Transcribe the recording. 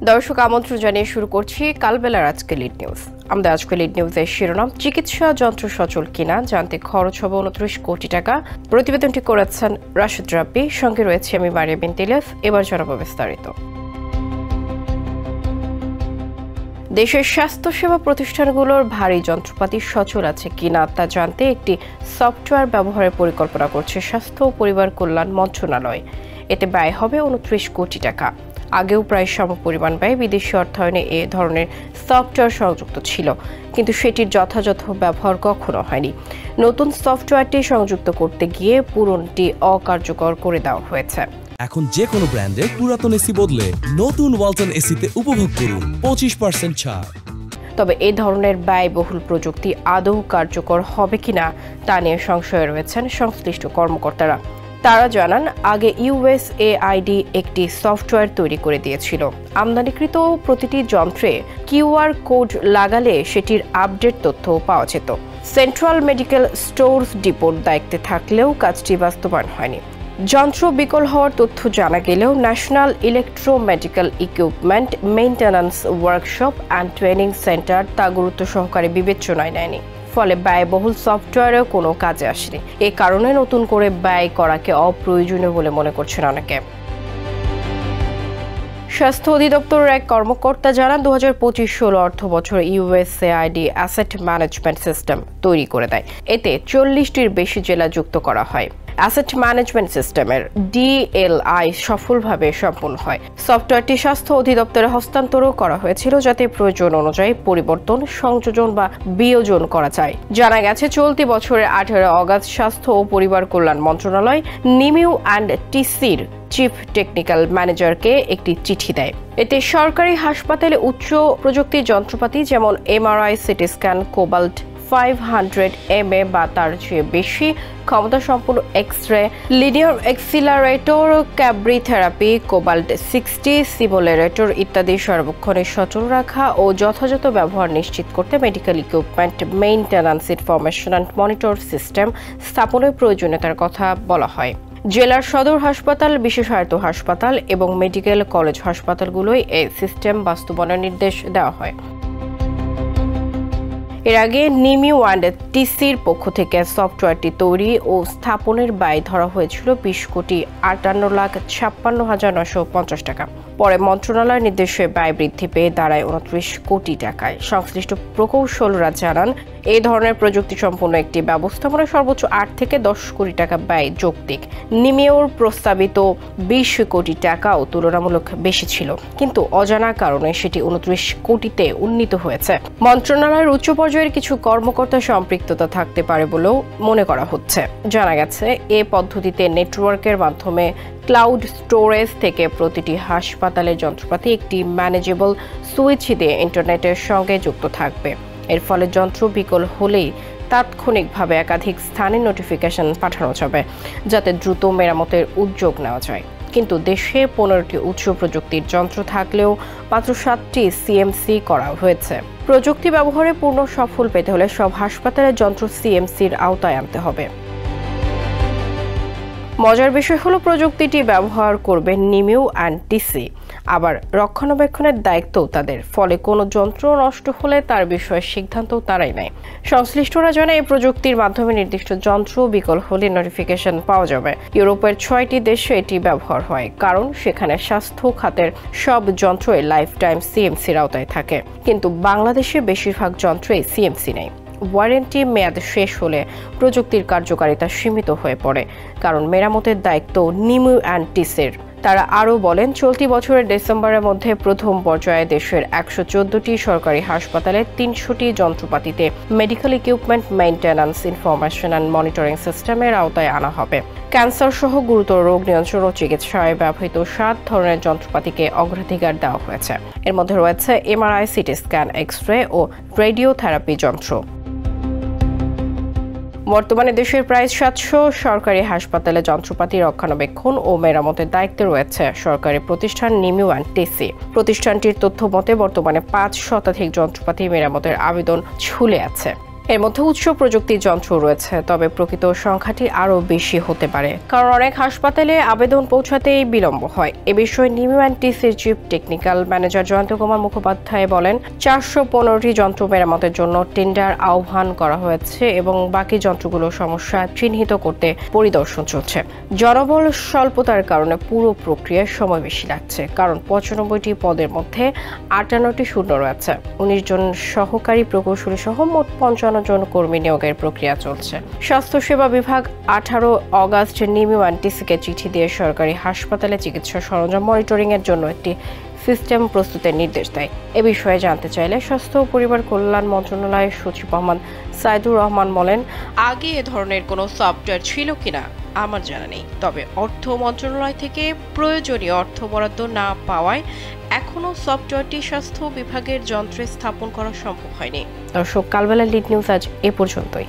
দর্শক আমন্ত্রণ জানিয়ে শুরু করছি কালবেলার আজকে লিড নিউজ। আমাদের আজকে লিড নিউজের শিরোনাম, চিকিৎসা যন্ত্র সচল কিনা জানতে খরচ হবে 29 কোটি টাকা। প্রতিবেদনটি করেছেন রাশেদ রাব্বি, সঙ্গে রয়েছে আমি মারিয়া বিনতে ইলিয়াস। এবার জানাবো বিস্তারিত। দেশের স্বাস্থ্যসেবা প্রতিষ্ঠানগুলোর ভারী যন্ত্রপাতি সচল আছে কিনা তা জানতে একটি সফটওয়্যার ব্যবহারের পরিকল্পনা করছে স্বাস্থ্য ও পরিবার কল্যাণ মন্ত্রণালয়। এতে ব্যয় হবে 29 কোটি টাকা। আগেও প্রায় সমপরিমাণ ব্যয় বিদেশি অর্থায়নে এ ধরনের সফটওয়্যার সংযুক্ত ছিল, কিন্তু সেটির যথাযথ ব্যবহার কখনো হয়নি। নতুন সফটওয়্যারটি সংযুক্ত করতে গিয়ে পুরনোটি অকার্যকর করে দেওয়া হয়েছে। এখন যে কোনো ব্র্যান্ডের পুরাতন এসি বদলে নতুন ওয়ালটন এসিতে উপভোগ করুন 25% ছাড়। তবে এই ধরনের ব্যয়বহুল প্রযুক্তি আদৌ কার্যকর হবে কিনা তা নিয়ে সংশয়ে রয়েছেন সংশ্লিষ্ট কর্মকর্তারা। তারা জানান, আগে USAID একটি সফটওয়্যার তৈরি করে দিয়েছিল। আমদানিকৃত প্রতিটি যন্ত্রে QR কোড লাগালে সেটির আপডেট তথ্য পাওয়া যেত। সেন্ট্রাল মেডিকেল স্টোরস ডিপোর দায়িত্বে থাকলেও কাজটি বাস্তবায়ন হয়নি। যন্ত্র বিকল হওয়ার তথ্য জানা গেলেও national electromedical equipment maintenance workshop and training centre তা গুরুত্ব সহকারে বিবেচনায় নেয়নি। ফলে ব্যয়বহুল সফটওয়্যারেও কোনো কাজে আসেনি। এ কারণে নতুন করে ব্যয় করাকে অপ্রয়োজনীয় বলে মনে করছেন অনেকে। স্বাস্থ্য অধিদপ্তরের এক কর্মকর্তা জানান, 2025-16 অর্থ বছরে USAID অ্যাসেট ম্যানেজমেন্ট সিস্টেম তৈরি করে দেয়। এতে 40টির বেশি জেলা যুক্ত করা হয়। অ্যাসেট ম্যানেজমেন্ট সিস্টেমের DLI সফলভাবে সম্পন্ন হয়। সফটওয়্যারটি স্বাস্থ্য অধিদপ্তরে হস্তান্তরও করা হয়েছিল, যাতে প্রয়োজন অনুযায়ী পরিবর্তন, সংযোজন বা বিয়োজন করা যায়। জানা গেছে, চলতি বছরের 18 অগাস্ট স্বাস্থ্য ও পরিবার কল্যাণ মন্ত্রণালয় নিমিউ অ্যান্ড টিসির চিফ টেকনিক্যাল ম্যানেজারকে একটি চিঠি দেয়। এতে সরকারি হাসপাতালে উচ্চ প্রযুক্তির যন্ত্রপাতি যেমন MRI, CT scan, cobalt 500 mA বা তার চেয়ে বেশি ক্ষমতা সম্পন্ন এক্স-রে, লিনিয়ার এক্সিলারেটর, ক্যাব্রি থেরাপি, কোবাল্ট 60 সিমুলেটর ইত্যাদি সর্বক্ষণে সচল রাখা ও যথাযথ ব্যবহার নিশ্চিত করতে medical equipment maintenance information and monitor system স্থাপনের প্রয়োজনীয়তার কথা বলা হয়। জেলার সদর হাসপাতাল, বিশেষায়িত হাসপাতাল এবং মেডিকেল কলেজ হাসপাতালগুলোয় এই সিস্টেম বাস্তবায়নের নির্দেশ দেওয়া হয়। এর আগে নিমিউ অ্যান্ড টিসির পক্ষ থেকে সফটওয়্যারটি তৈরি ও স্থাপনের ব্যয় ধরা হয়েছিল 20,58,56,950 টাকা। পরে মন্ত্রণালয়ের নির্দেশে ব্যয় বৃদ্ধি পেয়ে দাঁড়ায় 29 কোটি টাকায়। সংশ্লিষ্ট প্রকৌশলরা জানান, এই ধরনের প্রযুক্তি সম্পন্ন একটি ব্যবস্থাপনায় সর্বোচ্চ 8 থেকে 10 কোটি টাকা ব্যয় যৌক্তিক। নিমিউর প্রস্তাবিত 20 কোটি টাকাও তুলনামূলক বেশি ছিল, কিন্তু অজানা কারণে সেটি 29 কোটিতে উন্নীত হয়েছে। মন্ত্রণালয়ের উচ্চ পর্যায়ের কিছু কর্মকর্তা সম্পৃক্ততা থাকতে পারে বলেও মনে করা হচ্ছে। জানা গেছে, এ পদ্ধতিতে নেটওয়ার্কের মাধ্যমে ক্লাউড স্টোরেজ থেকে প্রতিটি হাসপাতালের যন্ত্রপাতি একটি ম্যানেজেবল সুইচ দিয়ে ইন্টারনেটের সঙ্গে যুক্ত থাকবে। এর ফলে যন্ত্র বিকল হলেই তাৎক্ষণিকভাবে একাধিক স্থানে নোটিফিকেশন পাঠানো যাবে, যাতে দ্রুত মেরামতের উদ্যোগ নেওয়া যায়। কিন্তু দেশে 15টি উচ্চ প্রযুক্তির যন্ত্র থাকলেও মাত্র 7টি CMC করা হয়েছে। প্রযুক্তি ব্যবহারে পূর্ণ সফল পেতে হলে সব হাসপাতালের যন্ত্র CMCর আওতায় আনতে হবে। মজার বিষয় হলো, প্রযুক্তিটি ব্যবহার করবে নিমিউ অ্যান্ড টিসি, আবার রক্ষণাবেক্ষণের দায়িত্বও তাদের। ফলে কোনো যন্ত্র নষ্ট হলে তার বিষয়ে সিদ্ধান্ত তারাই নেয়। সংশ্লিষ্টরা জানায়, এই প্রযুক্তির মাধ্যমে নির্দিষ্ট যন্ত্র বিকল হলে নোটিফিকেশন পাওয়া যাবে। ইউরোপের 6টি দেশে এটি ব্যবহার হয়, কারণ সেখানে স্বাস্থ্য খাতের সব যন্ত্রই লাইফ টাইম CMCর আওতায় থাকে। কিন্তু বাংলাদেশে বেশিরভাগ যন্ত্রেই CMC নেই। ওয়ারেন্টি মেয়াদ শেষ হলে প্রযুক্তির কার্যকারিতা সীমিত হয়ে পড়ে, কারণ মেরামতের দায়িত্ব নিমিউ অ্যান্ড টিসির। তারা আরও বলেন, চলতি বছরের ডিসেম্বরের মধ্যে প্রথম পর্যায়ে দেশের 114টি সরকারি হাসপাতালে 300টি যন্ত্রপাতিতে medical equipment maintenance information and monitoring সিস্টেমের আওতায় আনা হবে। ক্যান্সার সহ গুরুতর রোগ নিয়ন্ত্রণ ও চিকিৎসায় ব্যবহৃত 7 ধরনের যন্ত্রপাতিকে অগ্রাধিকার দেওয়া হয়েছে। এর মধ্যে রয়েছে MRI, সিটি স্ক্যান, এক্স-রে ও রেডিওথেরাপি যন্ত্র। বর্তমানে দেশের প্রায় 700 সরকারি হাসপাতালে যন্ত্রপাতি রক্ষণাবেক্ষণ ও মেরামতের দায়িত্বে রয়েছে সরকারি প্রতিষ্ঠান নিমিউ অ্যান্ড টিসি। প্রতিষ্ঠানটির তথ্য মতে বর্তমানে 5 শতাধিক যন্ত্রপাতি মেরামতের আবেদন ঝুলে আছে। এর মধ্যে উচ্চ প্রযুক্তির যন্ত্র রয়েছে, তবে প্রকৃত সংখ্যাটি আরও বেশি হতে পারে, কারণ অনেক হাসপাতালে আবেদন পৌঁছাতেই বিলম্ব হয়। এ বিষয়ে নিউএনটিসির chief technical manager Jayanta Kumar Mukhopadhyay বলেন, 415টি যন্ত্র মেরামতের জন্য টেন্ডার আহ্বান করা হয়েছে এবং বাকি যন্ত্রগুলোর সমস্যা চিহ্নিত করতে পরিদর্শন চলছে। জনবল স্বল্পতার কারণে পুরো প্রক্রিয়ায় সময় বেশি লাগছে, কারণ 95টি পদের মধ্যে 58টি শূন্য রয়েছে। 19 জন সহকারী প্রকৌশলী সহ মোট 55 জন কর্মী নিয়োগের প্রক্রিয়া চলছে। স্বাস্থ্যসেবা বিভাগ 18 অগাস্ট নিউএনটিসিকে চিঠি দিয়ে সরকারি হাসপাতালে চিকিৎসা সরঞ্জাম মনিটরিং এর জন্য একটি সিস্টেম প্রস্তুতের নির্দেশ দেয়। এ বিষয়ে জানতে চাইলে স্বাস্থ্য ও পরিবার কল্যাণ মন্ত্রণালয়ের সচিব মোহাম্মদ সাইদুর রহমান বলেন, আগে এ ধরনের কোনো সফটওয়্যার ছিল কিনা আমার জানা নেই, তবে অর্থ মন্ত্রণালয় থেকে প্রয়োজনীয় অর্থ বরাদ্দ না পাওয়ায় এখনও সফটওয়্যারটি স্বাস্থ্য বিভাগের যন্ত্রে স্থাপন করা সম্ভব হয়নি। দর্শক, কালবেলা লিড নিউজ আজ এ পর্যন্তই।